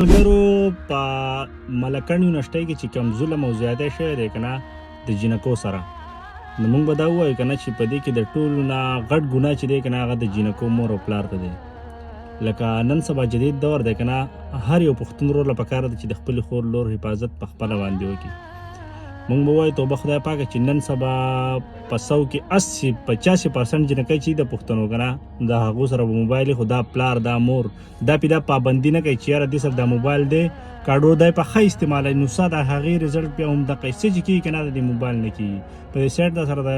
ملګرو په ملاکنډ یونیورسټۍ کې چې کوم ظلم او زیاتی شوی دی که نه د جینکو سره، نو موږ به دا ووایو که نه چې په دې کې د ټولو نه غټ ګناه چې دی که نه هغه د جینکو مور او پلار ته دی. لکه نن سبا جدید دور دی که نه، هر یو پښتون ورور له پکار ده چې د خپلې خور لور حفاظت په خپله باندې وکړي. موږ به وایو توبه خدای پاکه چې نن سبا په 100 کې 80-85% جنکۍ چې د پښتنو که نه، د هغو سره به موبایل خو دا پلار دا مور دا پې دا پابندي نه کوي چې یاره دې سره دا موبایل دی کاډو دی په ښه استعمالوي، نو ستا د هغې رزلټ بیا هم دقه څه چې کېږي که نه د دې موبایل نه کېږي. په دې سایډ دا سره د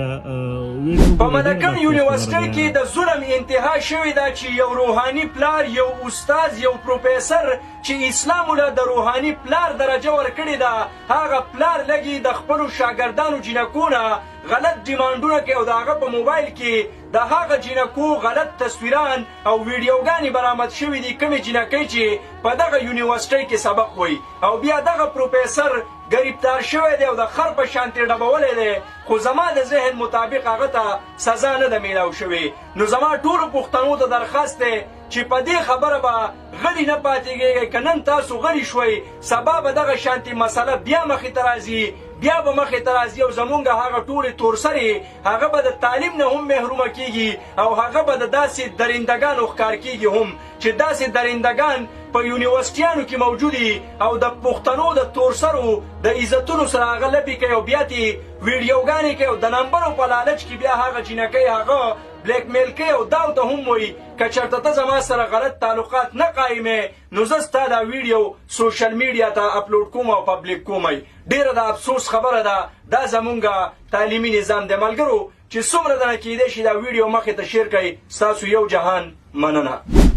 په ملاکنډ یونیورسټۍ کې د ظلم انتها شوې ده چې یو روحاني پلار، یو استاد، یو پروفیسر چې اسلام له د روحاني پلار درجه ورکړې ده، هغه پلار لګي د خپلو شاګردانو جینکو نه غلط ډیمانډونه کوي او د هغه په موبایل کې د هغه جینکو غلط تصویران او ویډیوګانې برآمد شوي دي، کومې جینکۍ چې په دغه یونیورسټۍ کې سبق وایي. او بیا دغه پروفیسر گرفتار شوی دی او د خر په شانتې ډبولی دی، خو زما د ذهن مطابق هغه ته سزا نه ده میلاو شوې. نو زما ټولو پښتنو ته درخواست دی چې په دې خبره به غلي نه پاتېږئ، که نن تاسو غلي شوئ سبا به دغه شانتې مسله بیا مخې ته راځي، بیا به مخې ته راځي او زمونږ هغه ټولې تورسرې هغه به د تعلیم نه هم محرومه کېږي او هغه به د داسې درندګانو ښکار کېږي هم چې داسې درندګان په یونیورسټیانو کې موجودي او د پښتنو د تورسرو د عزتونو سره هغه لپې کوي او بیا تې ویډیوګانې کوي او د نمبرو په لالچ کې بیا هغه جینکۍ هغه بلیک میل کوي او دا ورته هم وایي که چېرته ته زما سره غلط تعلقات نه قایمې نو زه ستا دا ویډیو سوشل میډیا ته اپلوډ کوم او پبلیک کومی. ډېره د افسوس خبره ده، دا زمونږ تعلیمي نظام دی. ملګرو چې څومره دنه کېدی شي دا ویډیو مخې ته شیر کړئ. ستاسو یو جهان مننه.